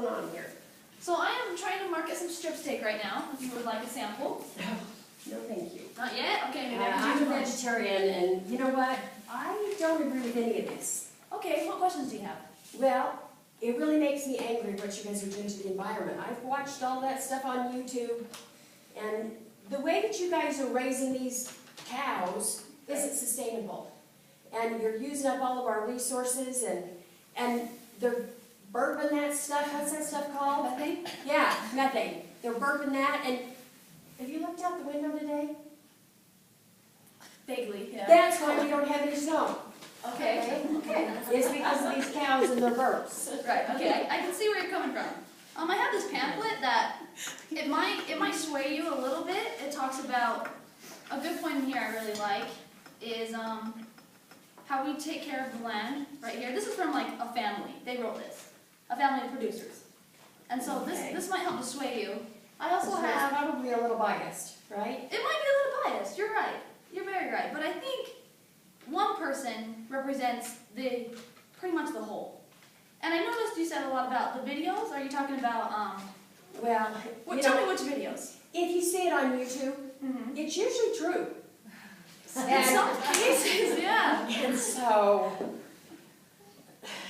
going on here? So I am trying to market some strip steak right now, if you would like a sample. No, thank you. Not yet? Okay, maybe I can I'm do a one. vegetarian, and you know what? I don't agree with any of this. Okay, what questions do you have? Well, it really makes me angry what you guys are doing to the environment. I've watched all that stuff on YouTube, and the way that you guys are raising these cows isn't sustainable. And you're using up all of our resources, and they're burping that stuff. What's that stuff called? Methane? Yeah, methane. They're burping that, and have you looked out the window today? Vaguely, yeah. That's why we don't have any snow. Okay. Okay. It's because of these cows and their burps. Right, okay, I can see where you're coming from. I have this pamphlet that it might sway you a little bit. It talks about a good point in here I really like is how we take care of the land right here. This is from like a family. They wrote this. A family of producers. And so Okay. this might help to sway you. I also So it's have probably a little biased, right? it might be a little biased, you're right. You're very right. But I think one person represents pretty much the whole. And I noticed you said a lot about the videos. Are you talking about Well, tell me which videos? if you see it on YouTube, Mm-hmm. it's usually true. In some cases, yeah. And so,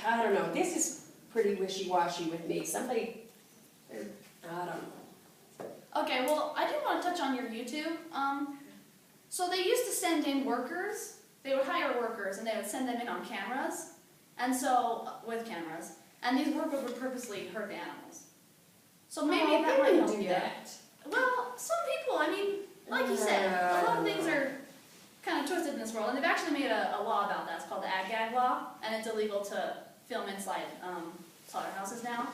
I don't know, this is pretty wishy-washy with me. Somebody, I don't know. Okay, well, I do want to touch on your YouTube. So they used to send in workers. They would hire workers, and they would send them in on cameras. And so, with cameras. And these workers would purposely hurt the animals. So maybe Oh, that they might wouldn't help do you. that. Well, some people, I mean, like you said, a lot of things are kind of twisted in this world. And they've actually made a law about that. It's called the Ag-Gag Law. And it's illegal to film inside slaughterhouses now.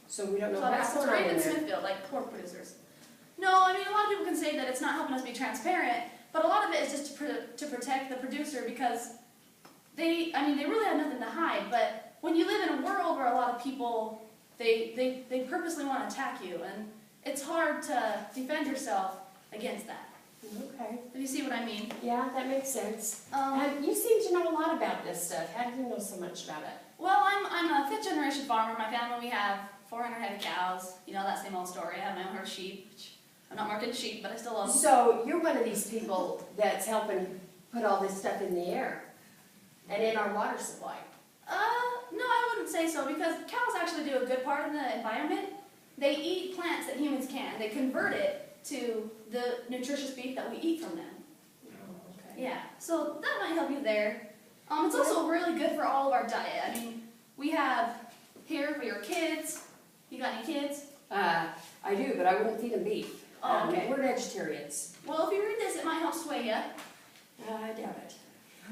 So we don't know So what's that's going on right in in there. Smithfield, like pork producers. No, I mean, a lot of people can say that it's not helping us be transparent, but a lot of it is just to protect the producer because they really have nothing to hide. But when you live in a world where a lot of people, they purposely want to attack you, and it's hard to defend yourself against that. Okay. Do you see what I mean? Yeah, that makes sense. You seem to know a lot about this stuff. How do you know so much about it? Well, I'm a fifth generation farmer. My family, we have 400 head of cows. You know, that same old story. I have my own herd of sheep, which I'm not marketing sheep, but I still love them. So you're one of these people that's helping put all this stuff in the air and in our water supply. No, I wouldn't say so because cows actually do a good part in the environment. They eat plants that humans can. They convert it to the nutritious beef that we eat from them. Oh, okay. Yeah, so that might help you there. It's also really good for all of our diet. I mean, we have here for your kids. You got any kids? I do, but I wouldn't feed them beef. Oh, okay. We're vegetarians. Well, if you read this, it might help sway you. I doubt it.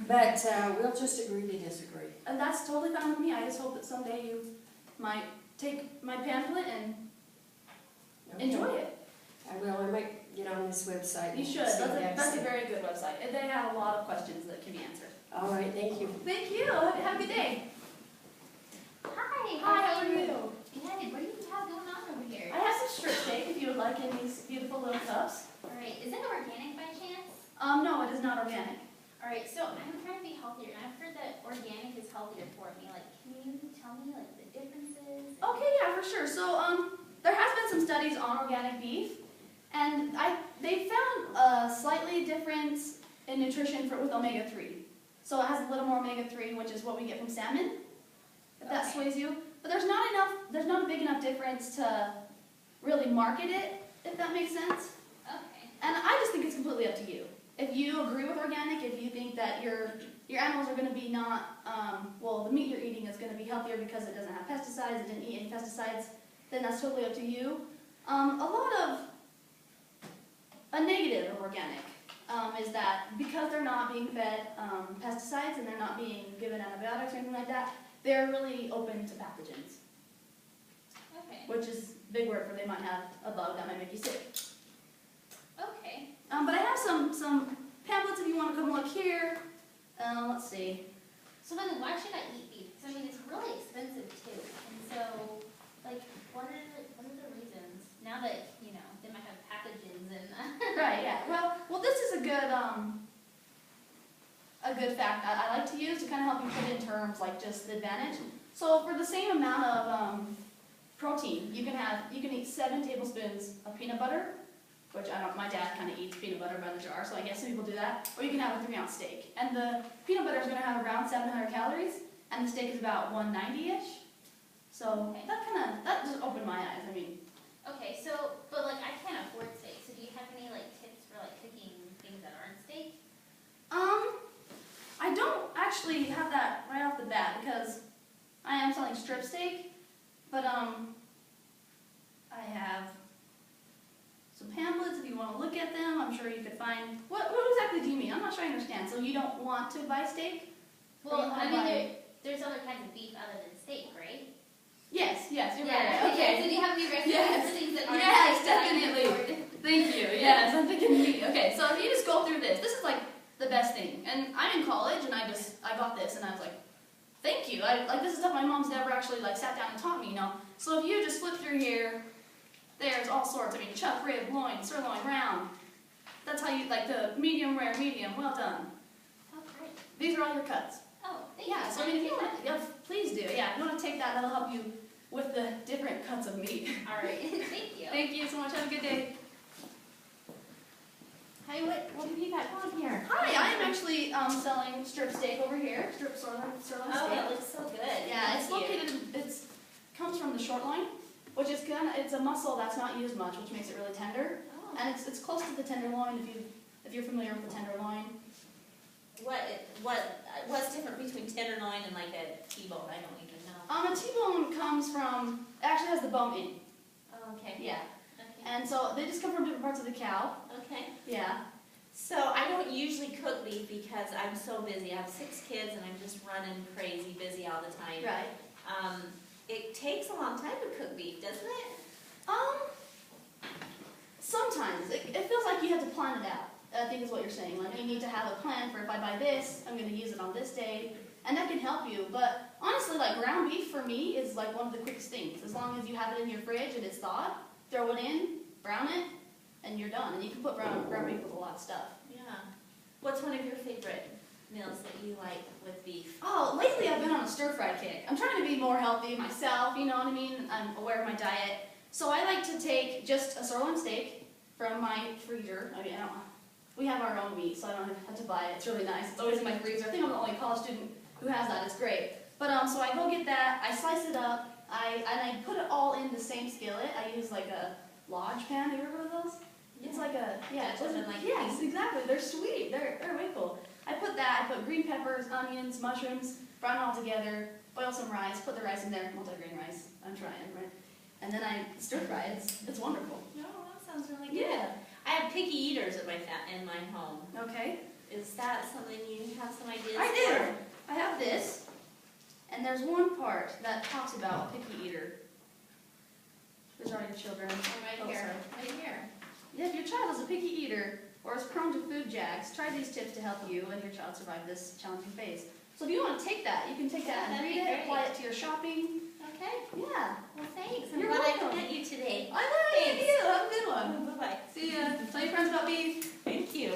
But we'll just agree to disagree. And that's totally fine with me. I just hope that someday you might take my pamphlet and Okay. enjoy it. I will. I might get on this website. You and should. see what they have to That's a say. very good website. And they have a lot of questions that can be answered. All right, thank you. Thank you. Have a good day. Hi. Hi, how are you? Good. What do you have going on over here? I have some strip steak if you would like in these beautiful little cups. All right. Is it organic by chance? No, it is not organic. All right. So I'm trying to be healthier, and I've heard that organic is healthier for me. Like, can you tell me like the differences? Okay, yeah, for sure. So, there has been some studies on organic beef, and they found a slightly difference in nutrition with omega-3. So it has a little more omega-3, which is what we get from salmon, if that Okay. sways you. But there's not a big enough difference to really market it, if that makes sense. Okay. And I just think it's completely up to you. If you agree with organic, if you think that your animals are going to be the meat you're eating is going to be healthier because it doesn't have pesticides, it didn't eat any pesticides, then that's totally up to you. A negative of organic is that because they're not being fed pesticides and they're not being given antibiotics or anything like that, they're really open to pathogens, Okay. which is a big word for they might have a bug that might make you sick. Okay. But I have some pamphlets if you want to come look here. Let's see. So then, why should I eat beef? Because I mean, it's really expensive too. And so, like, what are the reasons? Now that you know they might have pathogens and. Right. Yeah. Well, this is a good fact I like to use to kind of help you put it in terms like just the advantage. So for the same amount of protein. You can eat 7 tablespoons of peanut butter, which my dad kind of eats peanut butter by the jar, so I guess some people do that. Or you can have a 3-ounce steak. And the peanut butter is going to have around 700 calories, and the steak is about 190-ish. So Okay. that just opened my eyes. I mean, Okay, so, but like, I can't afford steak, so do you have any like tips for like cooking things that aren't steak? I don't actually have that right off the bat because I am selling strip steak, but I have some pamphlets if you want to look at them. I'm sure you could find, what exactly do you mean? I'm not sure I understand. So you don't want to buy steak? Or you Well, wanna I mean, buy- there's other kinds of beef other than steak, right? Yes, you're Yeah, right. okay, so do you have any recipes Yes. for things that aren't Yes, steak that I can definitely. afford? Thank you. Yes, I'm thinking meat. Okay, so if you just go through this is like the best thing. And I'm in college, and I got this, and I was like, thank you. This is stuff my mom's never actually like sat down and taught me, you know. So if you just flip through here, there's all sorts. I mean, chuck, rib, loin, sirloin, round. That's how you like the medium rare, medium. Well done. Oh, great. These are all your cuts. Oh, thank you. Yeah. So I mean, if you want, yeah, please do. Yeah, if you want to take that, that'll help you with the different cuts of meat. All right, thank you. Thank you so much. Have a good day. Hi, what have you got going here? Hi, I am actually selling strip steak over here. Strip sirloin steak. Oh, that looks so good. Yeah, it's Thank you. located. Comes from the short loin, which is it's a muscle that's not used much, which makes it really tender. Oh. And it's close to the tenderloin if you're familiar with the tenderloin. What's different between tenderloin and like a T-bone? I don't even know. A T-bone comes from actually has the bone in. Oh, okay. Yeah, Okay. and so they just come from different parts of the cow. Okay. Yeah. So I don't usually cook beef because I'm so busy. I have 6 kids and I'm just running crazy busy all the time. Right. It takes a long time to cook beef, doesn't it? Sometimes it feels like you have to plan it out. I think is what you're saying. Like you need to have a plan for if I buy this, I'm going to use it on this day, and that can help you. But honestly, like ground beef for me is like one of the quickest things. As long as you have it in your fridge and it's thawed, throw it in, brown it, and you're done. And you can put ground beef with a lot of stuff. Yeah. What's one of your favorite meals that you like with beef? Oh, lately I've been on a stir-fry kick. I'm trying to be more healthy myself, you know what I mean? I'm aware of my diet. So I like to take just a sirloin steak from my freezer. I mean, we have our own meat, so I don't have to buy it. It's really nice. It's always in my freezer. I think I'm the only college student who has that. It's great. But so I go get that, I slice it up, and I put it all in the same skillet. I use like a Lodge pan. Have you ever heard of those? It's like a, yeah, Dutch oven, like yes, exactly. They're sweet. They're way cool. I put that, I put green peppers, onions, mushrooms, brown it all together, boil some rice, put the rice in there, multi-grain rice. I'm trying, right? And then I stir fry it. It's wonderful. No, that sounds really good. Yeah. I have picky eaters in my home. Okay. Is that something you have some ideas I for? do. I have this, and there's one part that talks about a picky eater. These are your children. Right Oh, here. sorry. Right here. Yeah, if your child is a picky eater or is prone to food jags, try these tips to help you and your child survive this challenging phase. So if you want to take that, you can take that and That'd read be it, great. apply it to your shopping. Okay. Yeah. Well, thanks. I'm You're glad I welcome. met you today. I love Thanks. you. Have a good one. Bye-bye. See ya. Tell your friends about beef. Thank you.